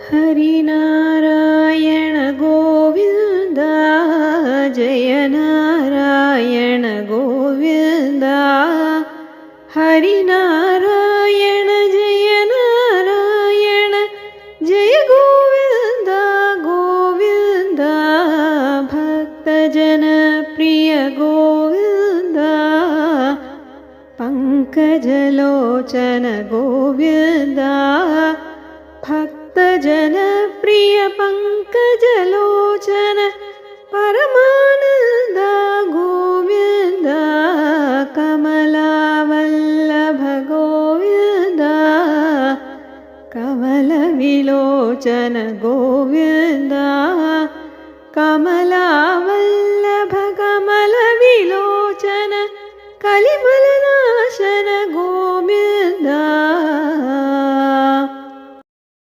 हरिनारायण गोविन्द जय नारायण गोविन्द हरिनारायण जय नारायण जय गोविन्द गोविन्द भक्तजन प्रिय गोविन्द पङ्कजलोचन गोविन्द भक्तजन प्रिय पङ्कजलोचन परमानन्द गोविन्द कमलावल्लभ गोविन्द कमलविलोचन गोविन्द कमलावल्लभ कमलविलोचन कलिमल